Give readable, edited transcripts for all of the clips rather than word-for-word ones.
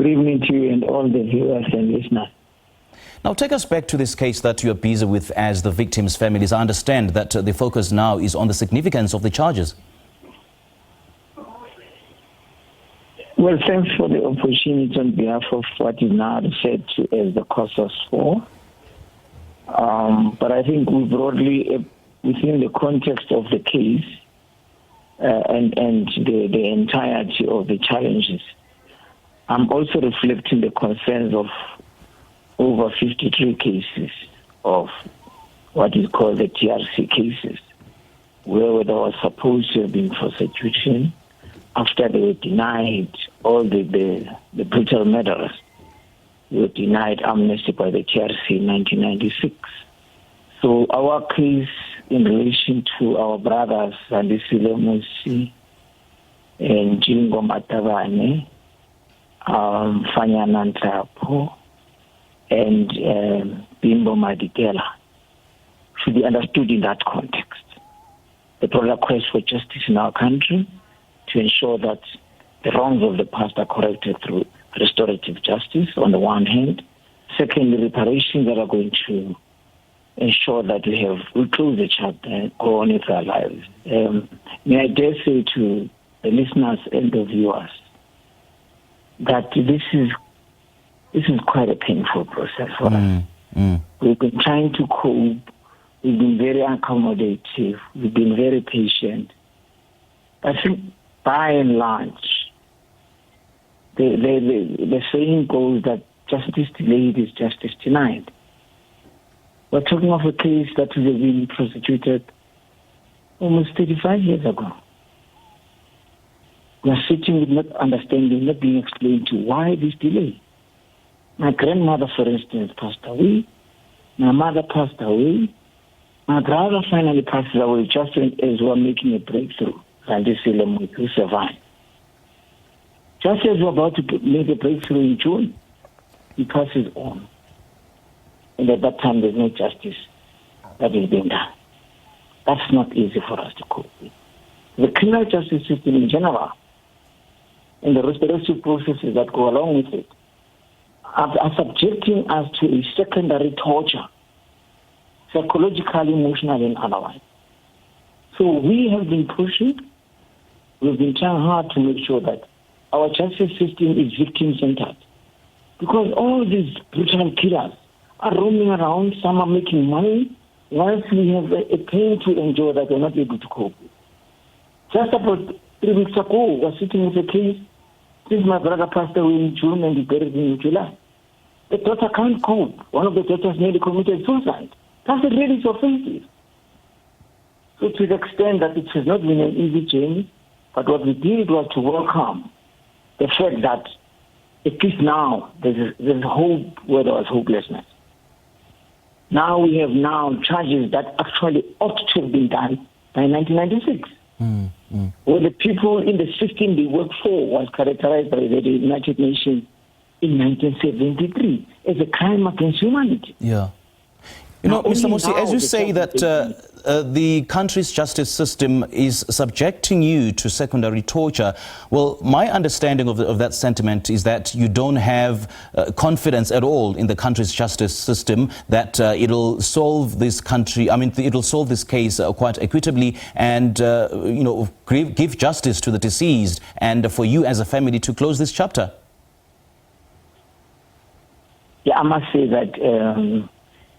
Good evening to you and all the viewers and listeners. Now, take us back to this case that you are busy with as the victims' families. I understand that the focus now is on the significance of the charges. Well, thanks for the opportunity on behalf of what is now referred to as the Cosas 4. But I think we broadly, within the context of the case and the entirety of the challenges, I'm also reflecting the concerns of over 53 cases of what is called the TRC cases, where there was supposed to have been prosecution after they were denied all the brutal murderers. They were denied amnesty by the TRC in 1996. So our case in relation to our brothers Zandisile Musi and Jingo Matabane, Fanyana Ntrapo, and Bimbo Madikela should be understood in that context. The broader quest for justice in our country to ensure that the wrongs of the past are corrected through restorative justice on the one hand. Secondly, reparations that are going to ensure that we close the chapter and go on with our lives. May I dare say to the listeners and the viewers that this is quite a painful process for us. We've been trying to cope. We've been very accommodative. We've been very patient. I think by and large, the saying goes that justice delayed is justice denied. We're talking of a case that has been prosecuted almost 35 years ago. We are sitting with not understanding, not being explained to why this delay. My grandmother, for instance, passed away. My mother passed away. My brother finally passes away just as we were making a breakthrough. Zandisile Musi, who survived. Just as we're about to make a breakthrough in June, he passes on. And at that time, there's no justice that is being done. That's not easy for us to cope with. The criminal justice system in general and the restorative processes that go along with it are subjecting us to a secondary torture, psychologically, emotionally, and otherwise. So we have been pushing. We've been trying hard to make sure that our justice system is victim-centered. Because all these brutal killers are roaming around. Some are making money. Whilst we have a pain to endure that we're not able to cope with. Just about 3 weeks ago, we were sitting with a case. Since my brother passed away in June and he buried him in July. The daughter can't cope. One of the daughters nearly committed suicide. That's really offensive. So to the extent that it has not been an easy journey, but what we did was to welcome the fact that at least now there's hope where there was hopelessness. Now we have charges that actually ought to have been done by 1996. Where the people in the system they work for was characterized by the United Nations in 1973 as a crime against humanity. Yeah. You know, Mr. Musi, as you say that the country's justice system is subjecting you to secondary torture, well, my understanding of that sentiment is that you don't have confidence at all in the country's justice system that it'll solve this it'll solve this case quite equitably and, give justice to the deceased and for you as a family to close this chapter. Yeah, I must say that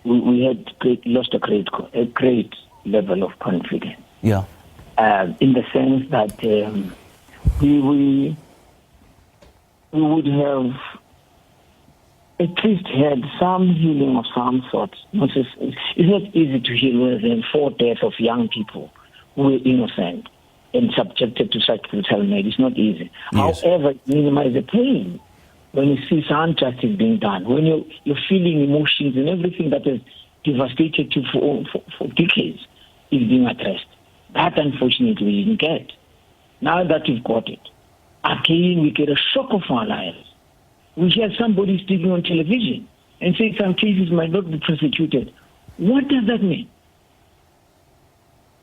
we had lost a great level of confidence. Yeah. In the sense that we would have at least had some healing of some sort. It's not easy to heal more than 4 deaths of young people who were innocent and subjected to such brutal murder. It's not easy. Yes. However, minimize the pain. When you see some injustice being done, when you're feeling emotions and everything that has devastated you for decades is being addressed. That, unfortunately, we didn't get. Now that we've got it, again, we get a shock of our lives. We hear somebody speaking on television and say some cases might not be prosecuted. What does that mean?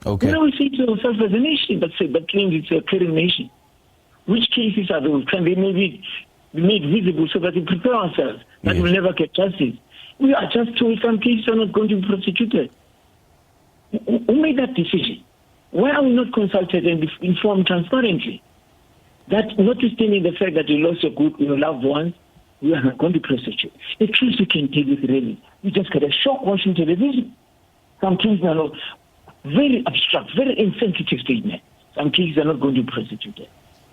Okay. Now we say to ourselves as a nation that claims it's a caring nation, which cases are those? Can they maybe be made visible so that we prepare ourselves that we'll never get justice. We are just told some cases are not going to be prosecuted. Who made that decision? Why are we not consulted and informed transparently? That notwithstanding the fact that you lost your loved ones, we are not going to prosecute. At least we can tell you really. We just get a shock watching television. Some cases are not very abstract, very insensitive statements. Some cases are not going to be prosecuted.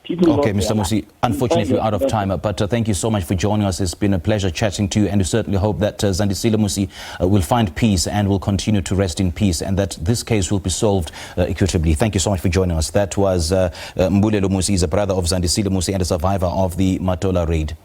Okay, Mr. Musi, unfortunately we're out of time, but thank you so much for joining us. It's been a pleasure chatting to you, and we certainly hope that Zandisile Musi will find peace and will continue to rest in peace, and that this case will be solved equitably. Thank you so much for joining us. That was Mbulelo Musi, is a brother of Zandisile Musi and a survivor of the Matola raid.